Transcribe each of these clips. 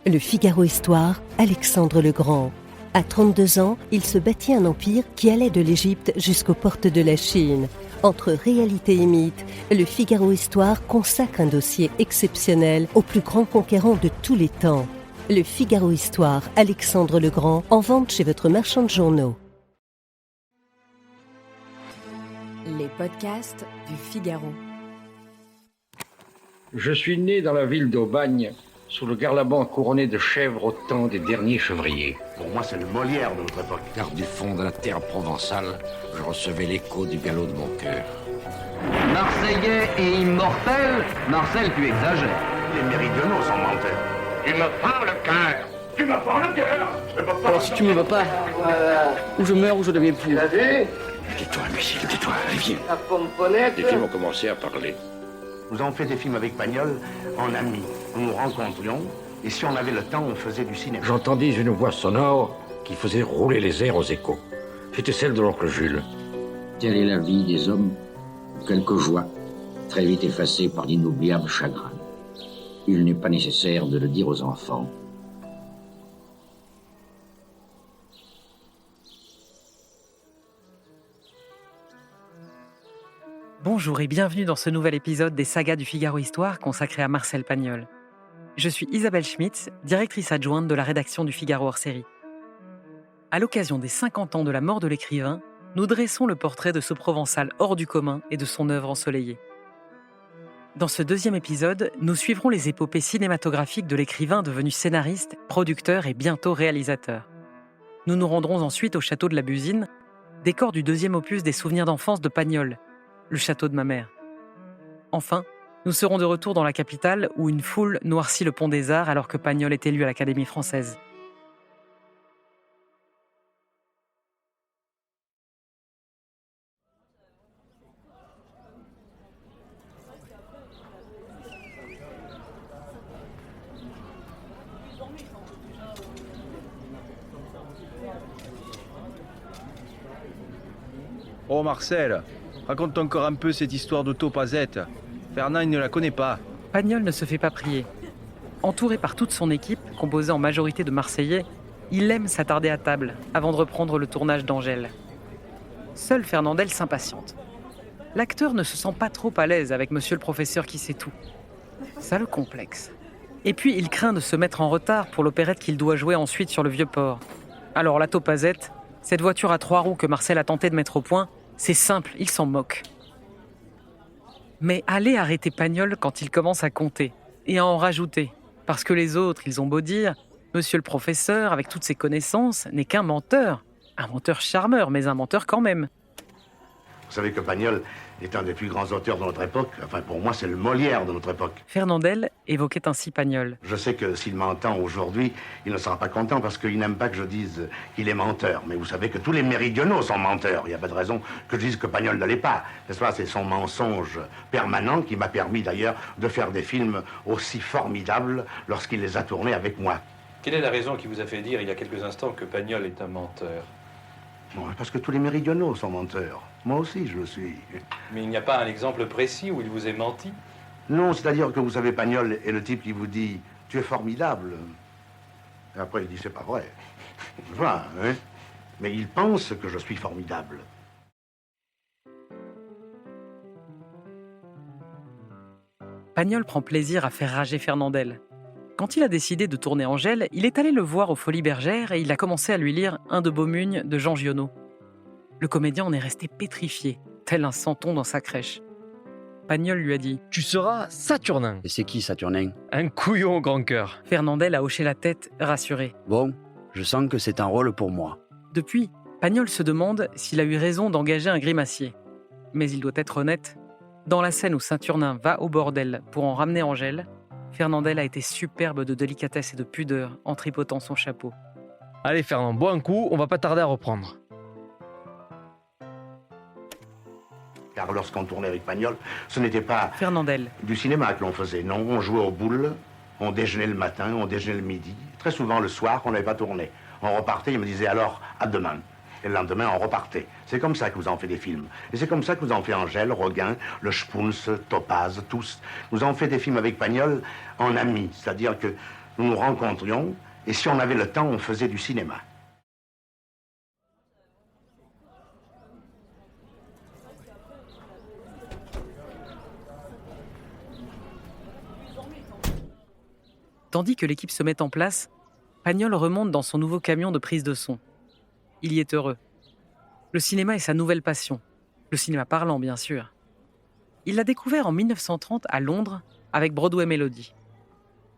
Le Figaro Histoire, Alexandre le Grand. À 32 ans, il se bâtit un empire qui allait de l'Égypte jusqu'aux portes de la Chine. Entre réalité et mythe, le Figaro Histoire consacre un dossier exceptionnel au plus grand conquérant de tous les temps. Le Figaro Histoire, Alexandre le Grand, en vente chez votre marchand de journaux. Les podcasts du Figaro. Je suis né dans la ville d'Aubagne, sous le garlaban couronné de chèvres au temps des derniers chevriers. Pour moi, c'est le Molière de notre époque. Car du fond de la terre provençale, je recevais l'écho du galop de mon cœur. Marseillais et immortel, Marcel, tu exagères. Les méridionaux sont menteurs. Tu me prends le cœur. Tu me prends le cœur. Alors si tu me veux pas, ou je meurs ou je deviens fou. Tu l'as vu? Tais-toi, Lucille, tais-toi, allez, viens. La pomponnette. Les films ont commencé à parler. Nous avons fait des films avec Pagnol en amis. Nous nous rencontrions, et si on avait le temps, on faisait du cinéma. J'entendis une voix sonore qui faisait rouler les airs aux échos. C'était celle de l'oncle Jules. Telle est la vie des hommes, quelques joies, très vite effacées par d'inoubliables chagrins. Il n'est pas nécessaire de le dire aux enfants. Bonjour et bienvenue dans ce nouvel épisode des sagas du Figaro Histoire consacré à Marcel Pagnol. Je suis Isabelle Schmitz, directrice adjointe de la rédaction du Figaro hors-série. À l'occasion des 50 ans de la mort de l'écrivain, nous dressons le portrait de ce Provençal hors du commun et de son œuvre ensoleillée. Dans ce deuxième épisode, nous suivrons les épopées cinématographiques de l'écrivain devenu scénariste, producteur et bientôt réalisateur. Nous nous rendrons ensuite au château de la Busine, décor du deuxième opus des souvenirs d'enfance de Pagnol, le château de ma mère. Enfin, nous serons de retour dans la capitale où une foule noircit le pont des Arts alors que Pagnol est élu à l'Académie française. Oh Marcel, raconte encore un peu cette histoire de Topazette. Fernand, il ne la connaît pas. Pagnol ne se fait pas prier. Entouré par toute son équipe, composée en majorité de Marseillais, il aime s'attarder à table avant de reprendre le tournage d'Angèle. Seul Fernandel s'impatiente. L'acteur ne se sent pas trop à l'aise avec monsieur le professeur qui sait tout. Ça le complexe. Et puis il craint de se mettre en retard pour l'opérette qu'il doit jouer ensuite sur le Vieux-Port. Alors la Topazette, cette voiture à 3 roues que Marcel a tenté de mettre au point, c'est simple, il s'en moque. Mais allez arrêter Pagnol quand il commence à compter et à en rajouter. Parce que les autres, ils ont beau dire, monsieur le professeur, avec toutes ses connaissances, n'est qu'un menteur. Un menteur charmeur, mais un menteur quand même. Vous savez que Pagnol est un des plus grands auteurs de notre époque. Enfin, pour moi, c'est le Molière de notre époque. Fernandel évoquait ainsi Pagnol. Je sais que s'il m'entend aujourd'hui, il ne sera pas content parce qu'il n'aime pas que je dise qu'il est menteur. Mais vous savez que tous les méridionaux sont menteurs. Il n'y a pas de raison que je dise que Pagnol ne l'est pas. N'est-ce pas? C'est son mensonge permanent qui m'a permis d'ailleurs de faire des films aussi formidables lorsqu'il les a tournés avec moi. Quelle est la raison qui vous a fait dire il y a quelques instants que Pagnol est un menteur? Bon, parce que tous les méridionaux sont menteurs. Moi aussi, je le suis. Mais il n'y a pas un exemple précis où il vous ait menti? Non, c'est-à-dire que vous savez, Pagnol est le type qui vous dit « Tu es formidable ». Et après, il dit « C'est pas vrai ». Voilà, hein. Mais il pense que je suis formidable. Pagnol prend plaisir à faire rager Fernandel. Quand il a décidé de tourner Angèle, il est allé le voir aux Folies Bergères et il a commencé à lui lire Un de Beaumugne de Jean Giono. Le comédien en est resté pétrifié, tel un santon dans sa crèche. Pagnol lui a dit « Tu seras Saturnin. » Et c'est qui, Saturnin? Un couillon au grand cœur. Fernandel a hoché la tête, rassuré. Bon, je sens que c'est un rôle pour moi. Depuis, Pagnol se demande s'il a eu raison d'engager un grimacier. Mais il doit être honnête. Dans la scène où Saturnin va au bordel pour en ramener Angèle, Fernandel a été superbe de délicatesse et de pudeur en tripotant son chapeau. Allez Fernand, bois un coup, on va pas tarder à reprendre. Car lorsqu'on tournait avec Pagnol, ce n'était pas Fernandel. Du cinéma que l'on faisait. Non, on jouait aux boules, on déjeunait le matin, on déjeunait le midi. Très souvent, le soir, on n'avait pas tourné. On repartait, il me disait alors, à demain. Et le lendemain, on repartait. C'est comme ça que vous en fait des films. Et c'est comme ça que vous en fait Angèle, Roguin, Le Spoons, Topaz, tous. Nous avons fait des films avec Pagnol en amis. C'est-à-dire que nous nous rencontrions, et si on avait le temps, on faisait du cinéma. Tandis que l'équipe se met en place, Pagnol remonte dans son nouveau camion de prise de son. Il y est heureux. Le cinéma est sa nouvelle passion. Le cinéma parlant, bien sûr. Il l'a découvert en 1930 à Londres avec Broadway Melody.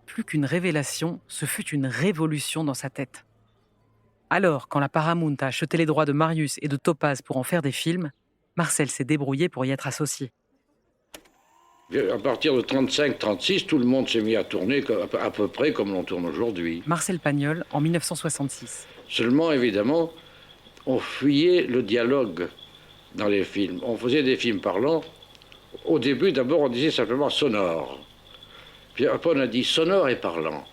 Plus qu'une révélation, ce fut une révolution dans sa tête. Alors, quand la Paramount a acheté les droits de Marius et de Topaz pour en faire des films, Marcel s'est débrouillé pour y être associé. À partir de 35-36, tout le monde s'est mis à tourner à peu près comme l'on tourne aujourd'hui. Marcel Pagnol, en 1966. Seulement, évidemment, on fuyait le dialogue dans les films. On faisait des films parlants. Au début, d'abord, on disait simplement sonore. Puis après, on a dit sonore et parlant.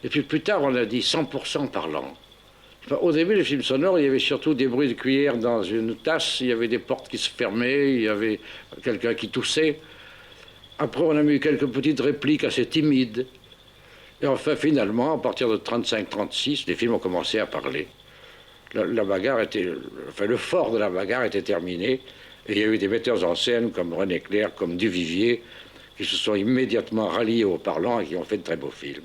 Et puis plus tard, on a dit 100% parlant. Enfin, au début, les films sonores, il y avait surtout des bruits de cuillère dans une tasse, il y avait des portes qui se fermaient, il y avait quelqu'un qui toussait. Après, on a mis quelques petites répliques assez timides. Et enfin, finalement, à partir de 35-36, les films ont commencé à parler. La bagarre était... Enfin, le fort de la bagarre était terminé. Et il y a eu des metteurs en scène comme René Clair, comme Duvivier, qui se sont immédiatement ralliés aux parlants et qui ont fait de très beaux films.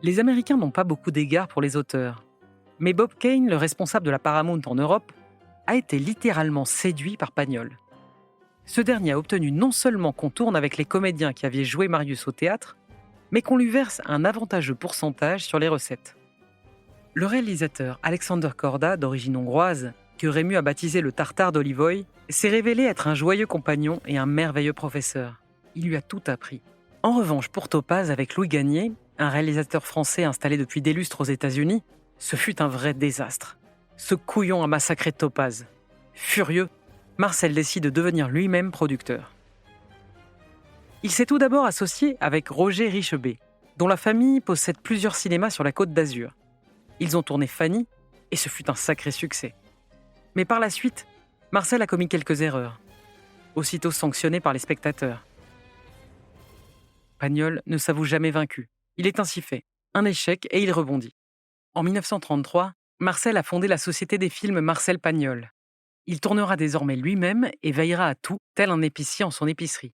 Les Américains n'ont pas beaucoup d'égard pour les auteurs. Mais Bob Kane, le responsable de la Paramount en Europe, a été littéralement séduit par Pagnol. Ce dernier a obtenu non seulement qu'on tourne avec les comédiens qui avaient joué Marius au théâtre, mais qu'on lui verse un avantageux pourcentage sur les recettes. Le réalisateur Alexander Korda, d'origine hongroise, que Rému a baptisé le Tartare d'Olivoy, s'est révélé être un joyeux compagnon et un merveilleux professeur. Il lui a tout appris. En revanche, pour Topaz, avec Louis Gagné, un réalisateur français installé depuis des lustres aux États-Unis, ce fut un vrai désastre. Ce couillon a massacré Topaz. Furieux, Marcel décide de devenir lui-même producteur. Il s'est tout d'abord associé avec Roger Richebé, dont la famille possède plusieurs cinémas sur la Côte d'Azur. Ils ont tourné Fanny, et ce fut un sacré succès. Mais par la suite, Marcel a commis quelques erreurs, aussitôt sanctionné par les spectateurs. Pagnol ne s'avoue jamais vaincu. Il est ainsi fait, un échec et il rebondit. En 1933, Marcel a fondé la société des films Marcel Pagnol. Il tournera désormais lui-même et veillera à tout, tel un épicier en son épicerie.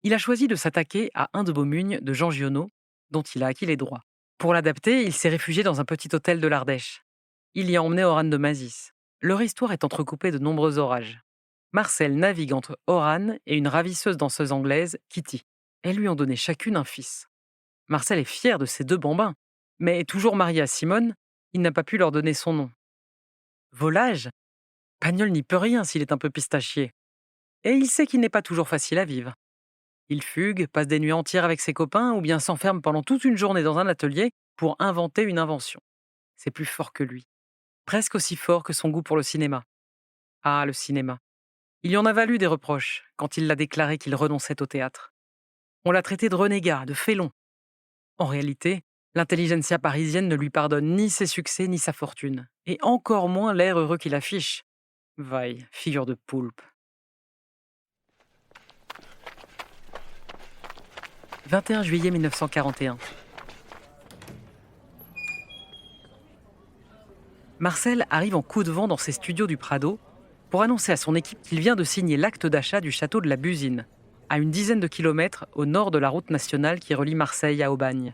Il a choisi de s'attaquer à Un de Beaumugne de Jean Giono, dont il a acquis les droits. Pour l'adapter, il s'est réfugié dans un petit hôtel de l'Ardèche. Il y a emmené Oran de Mazis. Leur histoire est entrecoupée de nombreux orages. Marcel navigue entre Oran et une ravisseuse danseuse anglaise, Kitty. Elles lui ont donné chacune un fils. Marcel est fier de ses deux bambins, mais toujours marié à Simone, il n'a pas pu leur donner son nom. Volage ? Pagnol n'y peut rien s'il est un peu pistachier. Et il sait qu'il n'est pas toujours facile à vivre. Il fugue, passe des nuits entières avec ses copains ou bien s'enferme pendant toute une journée dans un atelier pour inventer une invention. C'est plus fort que lui. Presque aussi fort que son goût pour le cinéma. Ah, le cinéma. Il y en a valu des reproches quand il l'a déclaré qu'il renonçait au théâtre. On l'a traité de renégat, de félon. En réalité, l'intelligentsia parisienne ne lui pardonne ni ses succès ni sa fortune, et encore moins l'air heureux qu'il affiche. Vaille, figure de poulpe. 21 juillet 1941. Marcel arrive en coup de vent dans ses studios du Prado pour annoncer à son équipe qu'il vient de signer l'acte d'achat du château de la Busine, à une dizaine de kilomètres au nord de la route nationale qui relie Marseille à Aubagne.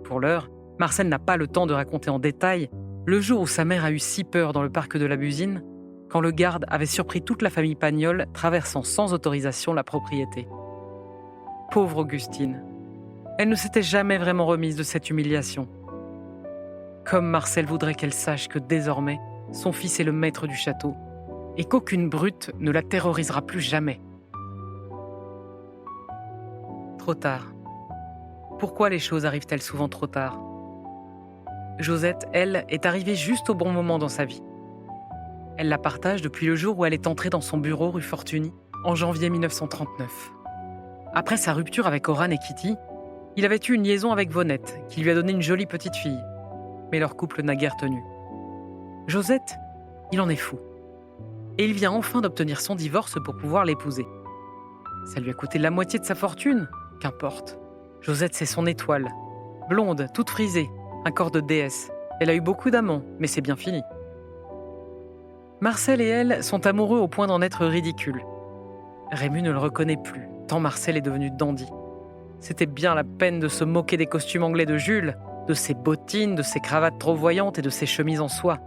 Pour l'heure, Marcel n'a pas le temps de raconter en détail le jour où sa mère a eu si peur dans le parc de la Busine, quand le garde avait surpris toute la famille Pagnol traversant sans autorisation la propriété. Pauvre Augustine. Elle ne s'était jamais vraiment remise de cette humiliation. Comme Marcel voudrait qu'elle sache que désormais, son fils est le maître du château et qu'aucune brute ne la terrorisera plus jamais. Trop tard. Pourquoi les choses arrivent-elles souvent trop tard ? Josette, elle, est arrivée juste au bon moment dans sa vie. Elle la partage depuis le jour où elle est entrée dans son bureau rue Fortuny, en janvier 1939. Après sa rupture avec Oran et Kitty, il avait eu une liaison avec Vonette, qui lui a donné une jolie petite fille. Mais leur couple n'a guère tenu. Josette, il en est fou. Et il vient enfin d'obtenir son divorce pour pouvoir l'épouser. Ça lui a coûté la moitié de sa fortune, qu'importe. Josette, c'est son étoile. Blonde, toute frisée, un corps de déesse. Elle a eu beaucoup d'amants, mais c'est bien fini. Marcel et elle sont amoureux au point d'en être ridicules. Rému ne le reconnaît plus, tant Marcel est devenu dandy. C'était bien la peine de se moquer des costumes anglais de Jules, de ses bottines, de ses cravates trop voyantes et de ses chemises en soie.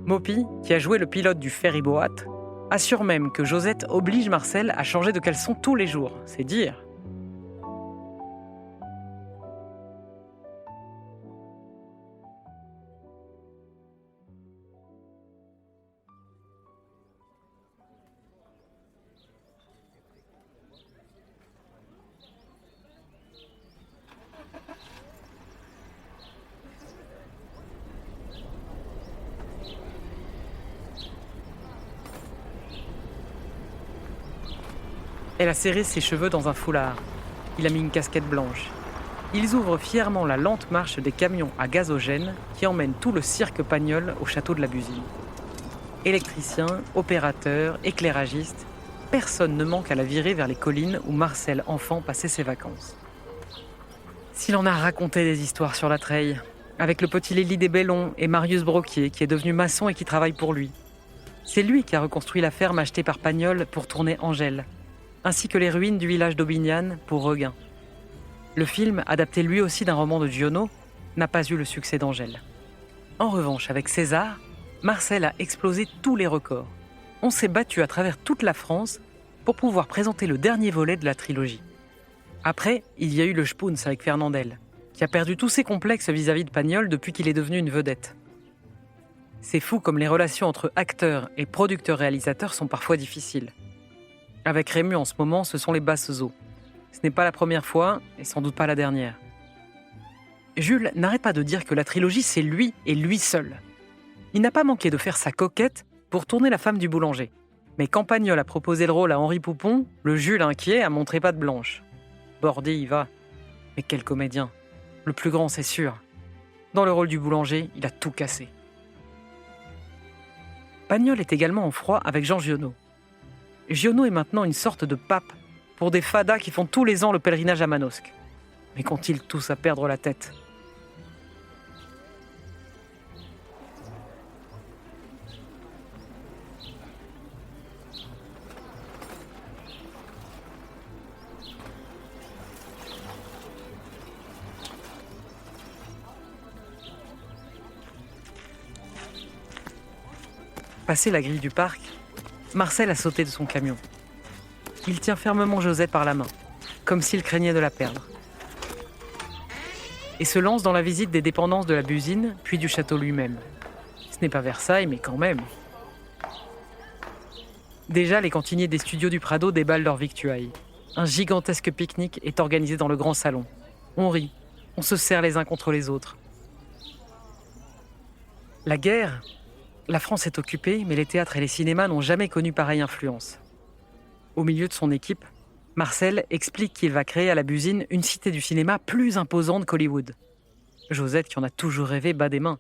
Mopi, qui a joué le pilote du ferry-boat, assure même que Josette oblige Marcel à changer de caleçon tous les jours. C'est dire. Elle a serré ses cheveux dans un foulard. Il a mis une casquette blanche. Ils ouvrent fièrement la lente marche des camions à gazogène qui emmènent tout le cirque Pagnol au château de la Busine. Électriciens, opérateurs, éclairagistes, personne ne manque à la virer vers les collines où Marcel enfant passait ses vacances. S'il en a raconté des histoires sur la treille, avec le petit Lélie des Bellons et Marius Broquier qui est devenu maçon et qui travaille pour lui. C'est lui qui a reconstruit la ferme achetée par Pagnol pour tourner Angèle, ainsi que les ruines du village d'Aubignan pour Reguin. Le film, adapté lui aussi d'un roman de Giono, n'a pas eu le succès d'Angèle. En revanche, avec César, Marcel a explosé tous les records. On s'est battu à travers toute la France pour pouvoir présenter le dernier volet de la trilogie. Après, il y a eu le Spoons avec Fernandel, qui a perdu tous ses complexes vis-à-vis de Pagnol depuis qu'il est devenu une vedette. C'est fou comme les relations entre acteurs et producteurs-réalisateurs sont parfois difficiles. Avec Rému en ce moment, ce sont les basses eaux. Ce n'est pas la première fois, et sans doute pas la dernière. Jules n'arrête pas de dire que la trilogie, c'est lui et lui seul. Il n'a pas manqué de faire sa coquette pour tourner La femme du boulanger. Mais quand Pagnol a proposé le rôle à Henri Poupon, le Jules inquiet a montré patte blanche. Bordy y va. Mais quel comédien. Le plus grand, c'est sûr. Dans le rôle du boulanger, il a tout cassé. Pagnol est également en froid avec Jean Giono. Giono est maintenant une sorte de pape pour des fadas qui font tous les ans le pèlerinage à Manosque. Mais qu'ont-ils tous à perdre la tête ? Passé la grille du parc, Marcel a sauté de son camion. Il tient fermement Josette par la main, comme s'il craignait de la perdre. Et se lance dans la visite des dépendances de la Busine, puis du château lui-même. Ce n'est pas Versailles, mais quand même. Déjà, les cantiniers des studios du Prado déballent leurs victuailles. Un gigantesque pique-nique est organisé dans le grand salon. On rit, on se serre les uns contre les autres. La guerre, la France est occupée, mais les théâtres et les cinémas n'ont jamais connu pareille influence. Au milieu de son équipe, Marcel explique qu'il va créer à la Busine une cité du cinéma plus imposante qu'Hollywood. Josette, qui en a toujours rêvé, bat des mains.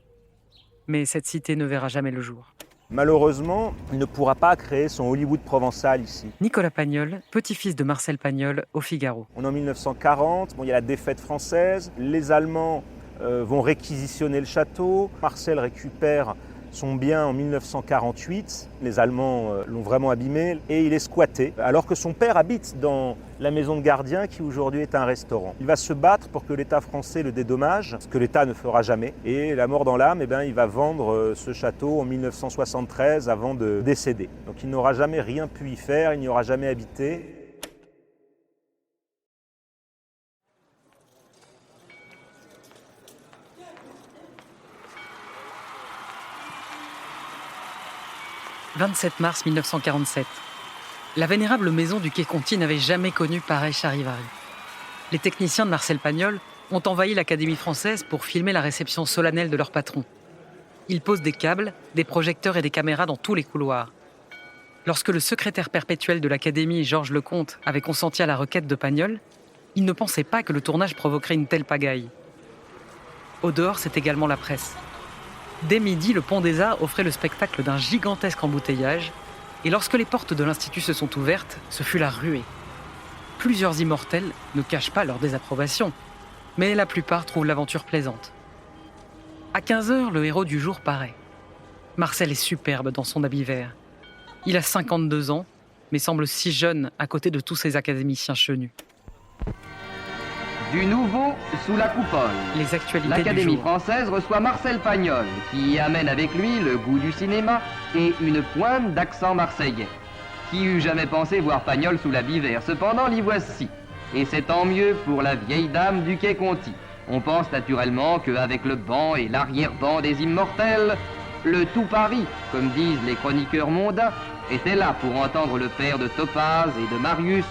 Mais cette cité ne verra jamais le jour. Malheureusement, il ne pourra pas créer son Hollywood provençal ici. Nicolas Pagnol, petit-fils de Marcel Pagnol, au Figaro. On est en 1940, il y a la défaite française, les Allemands vont réquisitionner le château, Marcel récupère son bien en 1948, les Allemands l'ont vraiment abîmé et il est squatté, alors que son père habite dans la maison de gardien qui aujourd'hui est un restaurant. Il va se battre pour que l'État français le dédommage, ce que l'État ne fera jamais. Et la mort dans l'âme, il va vendre ce château en 1973 avant de décéder. Donc il n'aura jamais rien pu y faire, il n'y aura jamais habité. « 27 mars 1947. La vénérable maison du Quai Conti n'avait jamais connu pareil charivari. Les techniciens de Marcel Pagnol ont envahi l'Académie française pour filmer la réception solennelle de leur patron. Ils posent des câbles, des projecteurs et des caméras dans tous les couloirs. Lorsque le secrétaire perpétuel de l'Académie, Georges Lecomte, avait consenti à la requête de Pagnol, il ne pensait pas que le tournage provoquerait une telle pagaille. Au dehors, c'est également la presse. Dès midi, le Pont des Arts offrait le spectacle d'un gigantesque embouteillage, et lorsque les portes de l'Institut se sont ouvertes, ce fut la ruée. Plusieurs immortels ne cachent pas leur désapprobation, mais la plupart trouvent l'aventure plaisante. À 15h, le héros du jour paraît. Marcel est superbe dans son habit vert. Il a 52 ans, mais semble si jeune à côté de tous ces académiciens chenus. Du nouveau sous la coupole. Les actualités L'Académie du jour. française reçoit Marcel Pagnol, qui y amène avec lui le goût du cinéma et une pointe d'accent marseillais. Qui eût jamais pensé voir Pagnol sous l'habit vert? Cependant, l'y voici. Et c'est tant mieux pour la vieille dame du quai Conti. On pense naturellement qu'avec le banc et l'arrière-banc des immortels, le tout Paris, comme disent les chroniqueurs mondains, était là pour entendre le père de Topaz et de Marius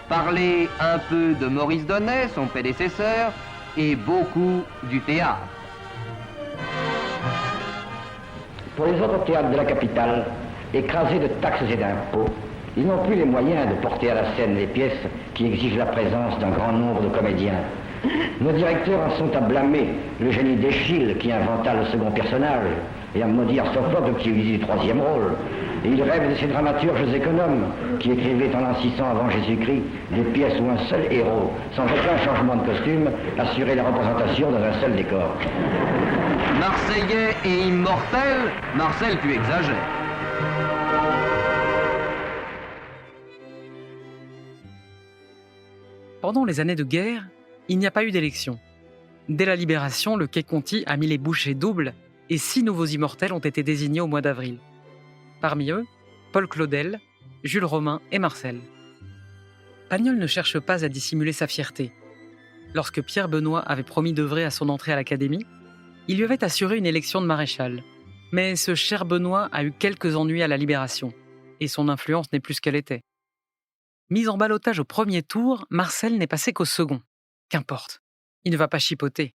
parler un peu de Maurice Donnet, son prédécesseur, et beaucoup du théâtre. Pour les autres théâtres de la capitale, écrasés de taxes et d'impôts, ils n'ont plus les moyens de porter à la scène les pièces qui exigent la présence d'un grand nombre de comédiens. Nos directeurs en sont à blâmer le génie d'Échille qui inventa le second personnage et à maudire Sophocle qui eut du troisième rôle. Et ils rêvent de ces dramaturges économes qui écrivaient en l'an 600 avant Jésus-Christ des pièces où un seul héros, sans aucun changement de costume, assurait la représentation dans un seul décor. Marseillais et immortel, Marcel, tu exagères. Pendant les années de guerre, il n'y a pas eu d'élection. Dès la Libération, le quai Conti a mis les bouchées doubles et 6 nouveaux immortels ont été désignés au mois d'avril. Parmi eux, Paul Claudel, Jules Romain et Marcel. Pagnol ne cherche pas à dissimuler sa fierté. Lorsque Pierre Benoît avait promis d'œuvrer à son entrée à l'Académie, il lui avait assuré une élection de maréchal. Mais ce cher Benoît a eu quelques ennuis à la Libération, et son influence n'est plus ce qu'elle était. Mis en ballottage au premier tour, Marcel n'est passé qu'au second. Qu'importe, il ne va pas chipoter.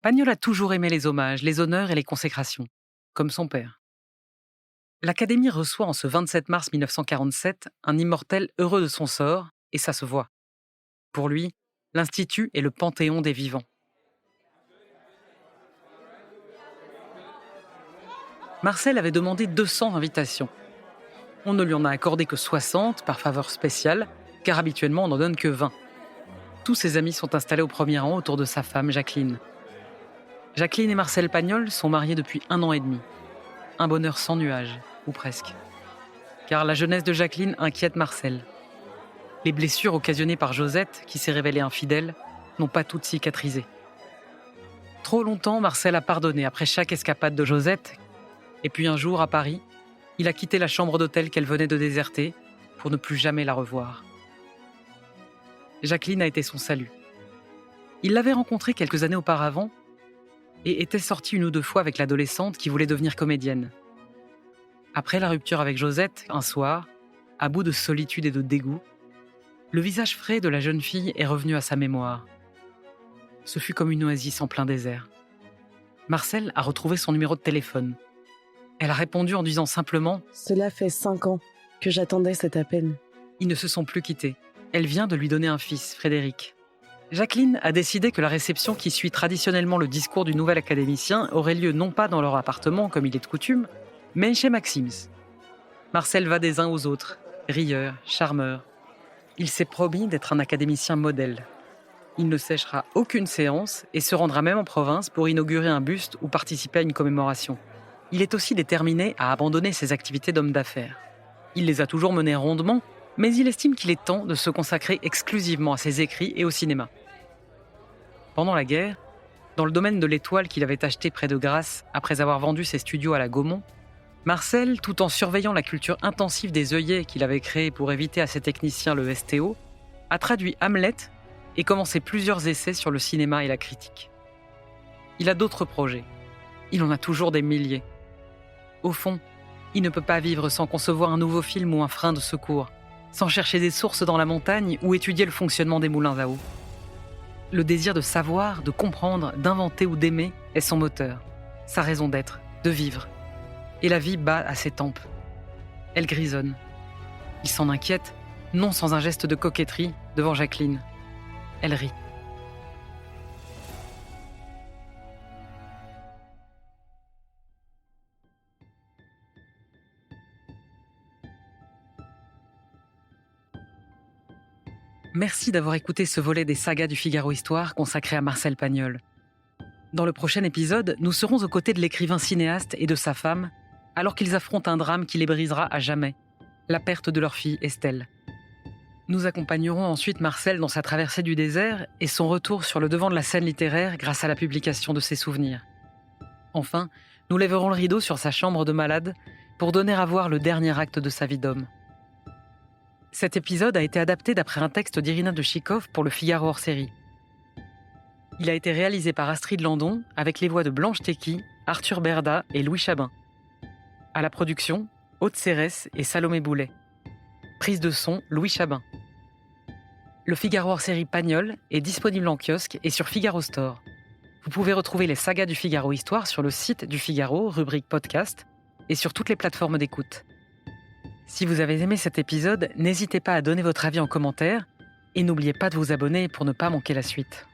Pagnol a toujours aimé les hommages, les honneurs et les consécrations, comme son père. L'Académie reçoit en ce 27 mars 1947 un immortel heureux de son sort, et ça se voit. Pour lui, l'Institut est le panthéon des vivants. Marcel avait demandé 200 invitations. On ne lui en a accordé que 60 par faveur spéciale, car habituellement on n'en donne que 20. Tous ses amis sont installés au premier rang autour de sa femme Jacqueline. Jacqueline et Marcel Pagnol sont mariés depuis 1 an et demi. Un bonheur sans nuages, ou presque. Car la jeunesse de Jacqueline inquiète Marcel. Les blessures occasionnées par Josette, qui s'est révélée infidèle, n'ont pas toutes cicatrisé. Trop longtemps, Marcel a pardonné après chaque escapade de Josette, et puis un jour, à Paris, il a quitté la chambre d'hôtel qu'elle venait de déserter pour ne plus jamais la revoir. Jacqueline a été son salut. Il l'avait rencontrée quelques années auparavant et était sorti 1 ou 2 fois avec l'adolescente qui voulait devenir comédienne. Après la rupture avec Josette, un soir, à bout de solitude et de dégoût, le visage frais de la jeune fille est revenu à sa mémoire. Ce fut comme une oasis en plein désert. Marcel a retrouvé son numéro de téléphone. Elle a répondu en disant simplement « Cela fait 5 ans que j'attendais cet appel. » Ils ne se sont plus quittés. Elle vient de lui donner un fils, Frédéric. Jacqueline a décidé que la réception qui suit traditionnellement le discours du nouvel académicien aurait lieu non pas dans leur appartement, comme il est de coutume, mais chez Maxims. Marcel va des uns aux autres, rieur, charmeur. Il s'est promis d'être un académicien modèle. Il ne séchera aucune séance et se rendra même en province pour inaugurer un buste ou participer à une commémoration. Il est aussi déterminé à abandonner ses activités d'homme d'affaires. Il les a toujours menées rondement, mais il estime qu'il est temps de se consacrer exclusivement à ses écrits et au cinéma. Pendant la guerre, dans le domaine de l'étoile qu'il avait acheté près de Grasse après avoir vendu ses studios à la Gaumont, Marcel, tout en surveillant la culture intensive des œillets qu'il avait créée pour éviter à ses techniciens le STO, a traduit Hamlet et commencé plusieurs essais sur le cinéma et la critique. Il a d'autres projets. Il en a toujours des milliers. Au fond, il ne peut pas vivre sans concevoir un nouveau film ou un frein de secours, sans chercher des sources dans la montagne ou étudier le fonctionnement des moulins à eau. Le désir de savoir, de comprendre, d'inventer ou d'aimer est son moteur, sa raison d'être, de vivre. Et la vie bat à ses tempes. Elle grisonne. Il s'en inquiète, non sans un geste de coquetterie devant Jacqueline. Elle rit. Merci d'avoir écouté ce volet des sagas du Figaro Histoire consacré à Marcel Pagnol. Dans le prochain épisode, nous serons aux côtés de l'écrivain cinéaste et de sa femme, alors qu'ils affrontent un drame qui les brisera à jamais, la perte de leur fille Estelle. Nous accompagnerons ensuite Marcel dans sa traversée du désert et son retour sur le devant de la scène littéraire grâce à la publication de ses souvenirs. Enfin, nous lèverons le rideau sur sa chambre de malade pour donner à voir le dernier acte de sa vie d'homme. Cet épisode a été adapté d'après un texte d'Irina de Chikov pour le Figaro hors-série. Il a été réalisé par Astrid Landon avec les voix de Blanche Tequi, Arthur Berda et Louis Chabin. À la production, Aude Cérès et Salomé Boulet. Prise de son, Louis Chabin. Le Figaro hors-série Pagnol est disponible en kiosque et sur Figaro Store. Vous pouvez retrouver les sagas du Figaro Histoire sur le site du Figaro, rubrique podcast, et sur toutes les plateformes d'écoute. Si vous avez aimé cet épisode, n'hésitez pas à donner votre avis en commentaire et n'oubliez pas de vous abonner pour ne pas manquer la suite.